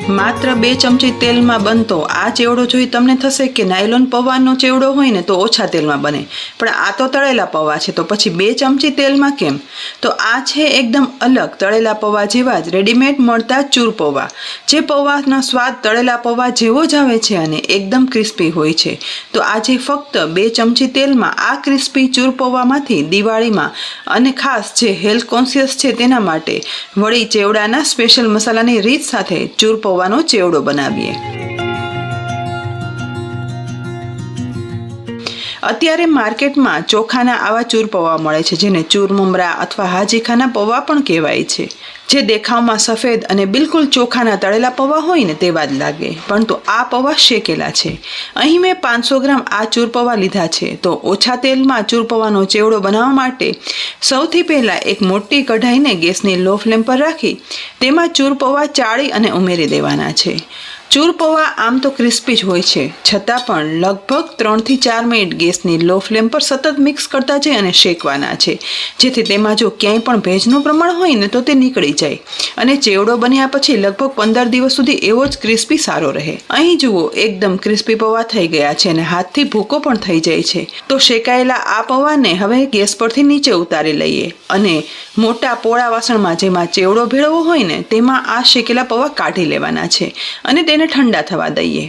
માત્ર 2 ચમચી તેલમાં બનતો આ ચેવડો જોઈ તમને થશે કે નાયલોન પૌવાનો ચેવડો હોય ને તો ઓછા તેલમાં બને, પણ આ તો તળેલા પૌવા છે તો પછી 2 ચમચી તેલમાં કેમ? તો આ છે એકદમ અલગ તળેલા પૌવા જેવા જ રેડીમેડ મળતા ચૂર પૌવા, જે પૌવાનો સ્વાદ તળેલા પૌવા જેવો જ આવે છે અને એકદમ ક્રિસ્પી હોય છે। તો આજે ફક્ત 2 ચમચી તેલમાં આ ક્રિસ્પી ચૂર પૌવામાંથી દિવાળીમાં અને ખાસ જે હેલ્થ કોન્શિયસ છે તેના માટે વળી ચેવડાના સ્પેશિયલ મસાલાની રીત સાથે ચૂર પૌવાનો ચેવડો બનાવીએ। અત્યારે માર્કેટમાં ચોખાના આવા ચૂર પૌવા મળે છે, જેને ચૂર મમરા અથવા હાજીખાના પૌવા પણ કહેવાય છે, જે દેખાવમાં સફેદ અને બિલકુલ ચોખાના તળેલા પૌવા હોય ને તેવા જ લાગે, પરંતુ આ પૌવા શેકેલા છે। અહીં મેં 500 ગ્રામ આ ચૂર પૌવા લીધા છે। તો ઓછા તેલમાં ચૂર પૌવાનો ચેવડો બનાવવા માટે સૌથી પહેલાં એક મોટી કઢાઈને ગેસની લો ફ્લેમ પર રાખી તેમાં ચૂર પૌવા ચાળી અને ઉમેરી દેવાના છે। ચૂર પૌવા આમ તો ક્રિસ્પી જ હોય છે, છતાં પણ લગભગ 3 થી 4 મિનિટ ગેસની લો ફ્લેમ પર સતત મિક્સ કરતા જઈ અને શેકવાના છે, જેથી તેમાં જો ક્યાંય પણ ભેજનું પ્રમાણ હોય ને તો તે નીકળી જાય અને ચેવડો બન્યા પછી લગભગ 15 દિવસ સુધી એવો જ ક્રિસ્પી સારો રહે। અહીં જુઓ એકદમ ક્રિસ્પી પૌવા થઈ ગયા છે અને હાથથી ભૂકો પણ થઈ જાય છે। તો શેકાયેલા આ પૌવાને હવે ગેસ પરથી નીચે ઉતારી લઈએ અને મોટા પોળા વાસણમાં જેમાં ચેવડો ભેળવવો હોય ને તેમાં આ શેકેલા પૌવા કાઢી લેવાના છે અને તેને ઠંડા થવા દઈએ।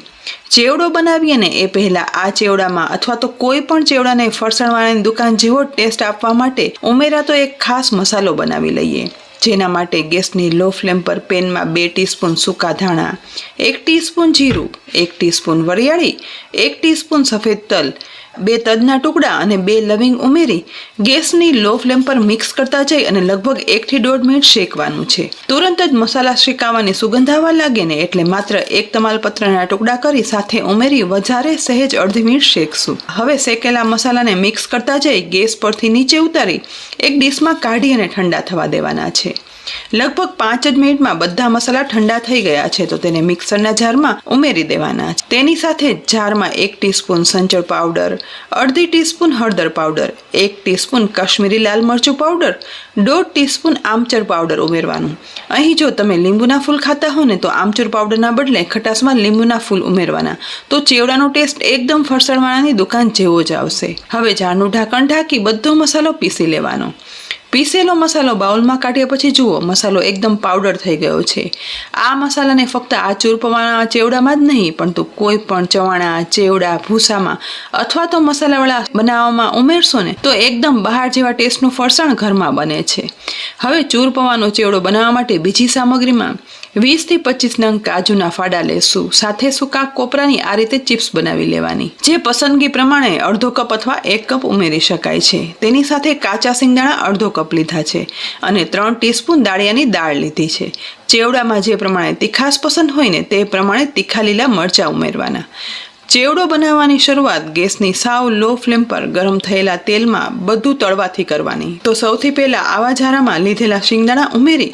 ચેવડો બનાવીએ ને એ પહેલાં આ ચેવડામાં અથવા તો કોઈ પણ ચેવડાને ફરસાણવાળાની દુકાન જેવો ટેસ્ટ આપવા માટે ઉમેરાતો એક ખાસ મસાલો બનાવી લઈએ, જેના માટે ગેસની લો ફ્લેમ પર પેનમાં 2 ટીસ્પૂન સૂકા ધાણા, 1 ટીસ્પૂન જીરું, 1 ટીસ્પૂન વરિયાળી, 1 ટીસ્પૂન સફેદ તલ, 2 તજના ટુકડા અને 2 લવિંગ ઉમેરી ગેસની લો ફ્લેમ પર મિક્સ કરતા જઈ અને લગભગ 1 થી 1.5 મિનિટ શેકવાનું છે। તુરંત જ મસાલા શેકાવાની સુગંધ આવવા લાગે ને એટલે માત્ર 1 તમાલપત્રના ટુકડા કરી સાથે ઉમેરી વધારે સહેજ અડધી મિનિટ શેકશું। હવે શેકેલા મસાલાને મિક્સ કરતા જઈ ગેસ પરથી નીચે ઉતારી એક ડીશમાં કાઢી અને ઠંડા થવા દેવાના છે। લગભગ 5 જ મિનિટમાં બધા મસાલા ઠંડા થઈ ગયા છે તો તેને મિક્સરના જારમાં ઉમેરી દેવાના છે। તેની સાથે જ જારમાં 1 ટીસ્પૂન સંચળ પાવડર, અડધી ટીસ્પૂન હળદર પાવડર, 1 ટીસ્પૂન કાશ્મીરી લાલ મરચું પાવડર, 1.5 ટીસ્પૂન આમચૂર પાવડર ઉમેરવાનું। અહીં જો તમે લીંબુના ફૂલ ખાતા હો ને તો આમચૂર પાવડરના બદલે ખટાશમાં લીંબુના ફૂલ ઉમેરવાના, તો ચેવડાનો ટેસ્ટ એકદમ ફરસાણવાળાની દુકાન જેવો જ આવશે। હવે જારનું ઢાંકણ ઢાંકી બધો મસાલો પીસી લેવાનો। પીસેલો મસાલો બાઉલમાં કાઢ્યા પછી જુઓ મસાલો એકદમ પાવડર થઈ ગયો છે। આ મસાલાને ફક્ત આ ચૂર પૌવાના ચેવડામાં જ નહીં પરંતુ કોઈ પણ ચવાણા, ચેવડા, ભૂસામાં અથવા તો મસાલાવાળા બનાવવામાં ઉમેરશો ને તો એકદમ બહાર જેવા ટેસ્ટનું ફરસાણ ઘરમાં બને છે। હવે ચૂર પૌવાનો ચેવડો બનાવવા માટે બીજી સામગ્રીમાં 20 થી 25 નંગ કાજુના ફાડા લેશું, સાથે સૂકા કોપરાની આ રીતે ચિપ્સ બનાવી લેવાની, જે પસંદગી પ્રમાણે અડધો કપ અથવા 1 કપ ઉમેરી શકાય છે। તેની સાથે કાચા સિંગદાણા અડધો કપ લીધા છે અને 3 ટીસ્પૂન દાળિયાની દાળ લીધી છે। ચેવડામાં જે પ્રમાણે તીખાશ પસંદ હોય ને તે પ્રમાણે તીખા લીલા મરચાં ઉમેરવાના। ચેવડો બનાવવાની શરૂઆત ગેસની સાવ લો ફ્લેમ પર ગરમ થયેલા તેલમાં બધું તળવાથી કરવાની। તો સૌથી પહેલાં આવા જારામાં લીધેલા શિંગદાણા ઉમેરી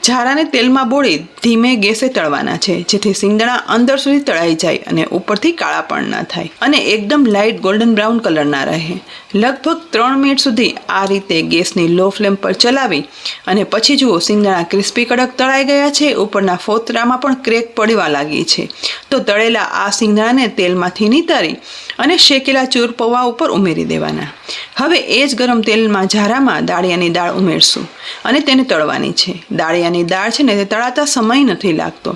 જારાને તેલમાં બોળી ધીમે ગેસે તળવાના છે, જેથી શિંગદાણા અંદર સુધી તળાઈ જાય અને ઉપરથી કાળા પણ ના થાય અને એકદમ લાઇટ ગોલ્ડન બ્રાઉન કલરના રહે। લગભગ 3 મિનિટ સુધી આ રીતે ગેસની લો ફ્લેમ પર ચલાવી અને પછી જુઓ શિંગદાણા ક્રિસ્પી કડક તળાઈ ગયા છે, ઉપરના ફોતરામાં પણ ક્રેક પડવા લાગી છે। તો તળેલા આ શિંગદાણાને તેલમાંથી નિતારી અને શેકેલા ચૂર પૌવા ઉપર ઉમેરી દેવાના। હવે એ જ ગરમ તેલમાં જારામાં દાળિયાની દાળ ઉમેરશું અને તેને તળવાની છે। દાળિયાની દાળ છે ને તે તળાતા સમય નથી લાગતો,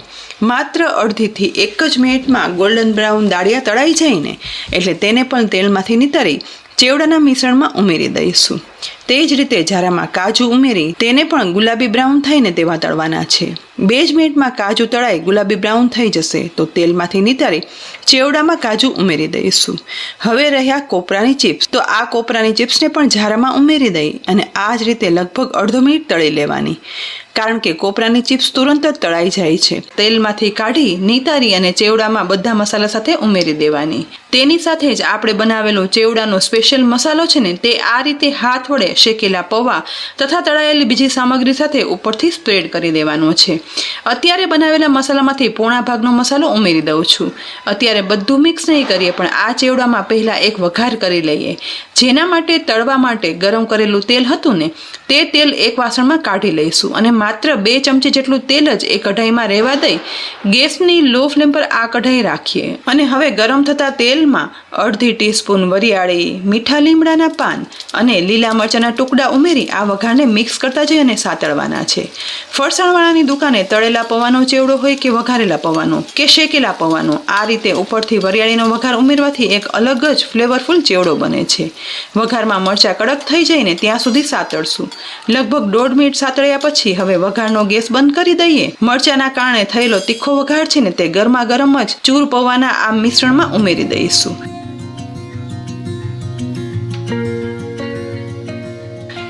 માત્ર અડધી થી 1 જ મિનિટમાં ગોલ્ડન બ્રાઉન દાળિયા તળાઈ જાય ને એટલે તેને પણ તેલમાંથી નિતારી ચેવડાના મિશ્રણમાં ઉમેરી દઈશું। તે જ રીતે જારામાં કાજુ ઉમેરી તેને પણ ગુલાબી બ્રાઉન થઈને તેવા તળવાના છે। 2 જ મિનિટમાં કાજુ તળાઈ ગુલાબી બ્રાઉન થઈ જશે તો તેલમાંથી નિતારી ચેવડામાં કાજુ ઉમેરી દઈશું। હવે રહ્યા કોપરાની ચિપ્સ, તો આ કોપરાની ચિપ્સને પણ જારામાં ઉમેરી દઈ અને આ જ રીતે લગભગ અડધો મિનિટ તળી લેવાની, કારણ કે કોપરાની ચિપ્સ તુરંત જ તળાઈ જાય છે। તેલમાંથી કાઢી નિતારી અને ચેવડામાં બધા મસાલા સાથે ઉમેરી દેવાની। તેની સાથે જ આપણે બનાવેલો ચેવડાનો સ્પેશિયલ મસાલો છે ને તે આ રીતે હાથ વડે શેકેલા પૌવા તથા તળાયેલી બીજી સામગ્રી સાથે ઉપરથી સ્પ્રેડ કરી દેવાનો છે। અત્યારે બનાવેલા મસાલામાંથી પોણા ભાગનો મસાલો ઉમેરી દઉં છું। અત્યારે બધું મિક્સ નહીં કરીએ, પણ આ ચેવડામાં પહેલાં એક વઘાર કરી લઈએ, જેના માટે તળવા માટે ગરમ કરેલું તેલ હતું ને તે તેલ એક વાસણમાં કાઢી લઈશું અને માત્ર 2 ચમચી જેટલું તેલ જ એ કઢાઈમાં રહેવા દઈ ગેસની લો ફ્લેમ પર આ કઢાઈ રાખીએ અને હવે ગરમ થતા તેલમાં અડધી ટીસ્પૂન વરિયાળી, મીઠા લીમડાના પાન અને લીલા મરચાના ટુકડા ઉમેરી આ વઘારને મિક્સ કરતા જઈ અને સાતળવાના છે. ફરસાણવાળાની દુકાને તળેલા પૌવાનો ચેવડો હોય કે વઘારેલા પૌવાનો કે શેકેલા પૌવાનો, આ રીતે ઉપરથી વરિયાળીનો વઘાર ઉમેરવાથી એક અલગ જ ફ્લેવરફુલ ચેવડો બને છે. વઘારમાં મરચાં કડક થઈ જાય ને ત્યાં સુધી સાતળશું. લગભગ 1.5 મિનિટ સાતળ્યા પછી હવે વઘારનો ગેસ બંધ કરી દઈએ. મરચાંના કારણે થયેલો તીખો વઘાર છે ને તે ગરમા ગરમ જ ચૂર પૌવાના આ મિશ્રણમાં ઉમેરી દઈશું.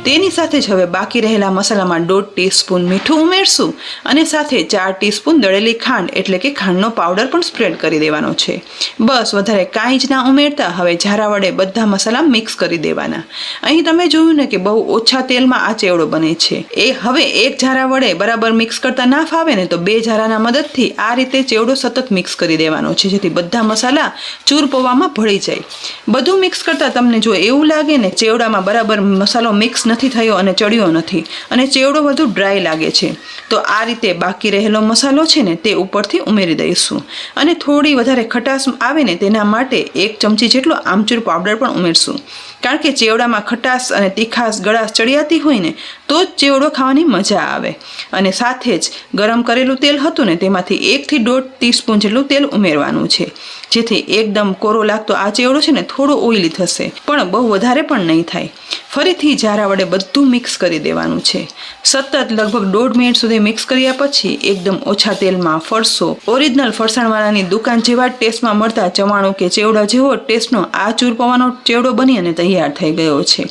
તેની સાથે જ હવે બાકી રહેલા મસાલામાં 1.5 ટીસ્પૂન મીઠું ઉમેરશું અને સાથે 4 ટીસ્પૂન દળેલી ખાંડ એટલે કે ખાંડનો પાવડર પણ સ્પ્રેડ કરી દેવાનો છે. બસ વધારે કાંઈ જ ના ઉમેરતા હવે ઝારા વડે બધા મસાલા મિક્સ કરી દેવાના. અહીં તમે જોયું ને કે બહુ ઓછા તેલમાં આ ચેવડો બને છે. એ હવે એક ઝારા વડે બરાબર મિક્સ કરતા ના ફાવે ને તો 2 ઝારાના મદદથી આ રીતે ચેવડો સતત મિક્સ કરી દેવાનો છે, જેથી બધા મસાલા ચૂર પૌવામાં ભળી જાય. બધું મિક્સ કરતા તમને જો એવું લાગે ને ચેવડામાં બરાબર મસાલો મિક્સ નથી થયો અને ચડ્યો નથી અને ચેવડો વધુ ડ્રાય લાગે છે તો આ રીતે બાકી રહેલો મસાલો છે ને તે ઉપરથી ઉમેરી દઈશું અને થોડી વધારે ખટાશ આવે ને તેના માટે 1 ચમચી જેટલો આમચૂર પાવડર પણ ઉમેરશું. કારણ કે ચેવડામાં ખટાશ અને તીખાશ ગળાશ ચડિયાતી હોય ને તો જ ચેવડો ખાવાની મજા આવે. અને સાથે જ ગરમ કરેલું તેલ હતું ને તેમાંથી 1 થી 1.5 ટીસ્પૂન જેટલું તેલ ઉમેરવાનું છે, જેથી એકદમ કોરો લાગતો આ ચેવડો છે ને થોડો ઓઇલી થશે પણ બહુ વધારે પણ નહીં થાય. ફરીથી ઝારા વડે બધું મિક્સ કરી દેવાનું છે. સતત લગભગ 1.5 મિનિટ સુધી મિક્સ કર્યા પછી એકદમ ઓછા તેલમાં ફરસો ઓરિજિનલ ફરસાણવાળાની દુકાન જેવા ટેસ્ટમાં મળતા ચવાણું કે ચેવડા જેવો ટેસ્ટનો આ ચૂર પૌવાનો ચેવડો બની અને તૈયાર થઈ ગયો છે.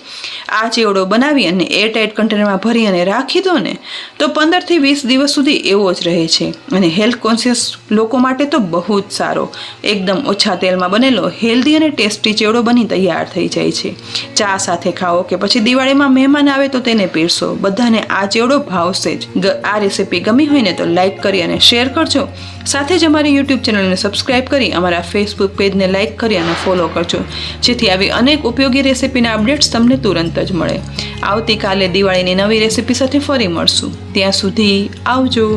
આ ચેવડો બનાવી અને એરટાઇટ કન્ટેનરમાં ભરી અને રાખી દો ને તો 15 થી 20 દિવસ સુધી એવો જ રહે છે અને હેલ્થ કોન્શિયસ લોકો માટે તો બહુ જ સારો, એકદમ ઓછા તેલમાં બનેલો હેલ્ધી અને ટેસ્ટી ચેવડો બની તૈયાર થઈ જાય છે. ચા સાથે ખાઓ કે પછી દિવાળીમાં મહેમાન આવે તો તેને પીરસો, બધાને આ ચેવડો ભાવશે જ. આ રેસીપી ગમી હોય ને તો લાઈક કરી અને શેર કરજો. સાથે જ અમારી યુટ્યુબ ચેનલને સબસ્ક્રાઈબ કરી અમારા ફેસબુક પેજને લાઈક કરી અને ફોલો કરજો, જેથી આવી અનેક ઉપયોગી રેસીપીના અપડેટ્સ તમને તુરંત જ મળે. આવતીકાલે દિવાળીની નવી રેસીપી સાથે ફરી મળશું. ત્યાં સુધી આવજો.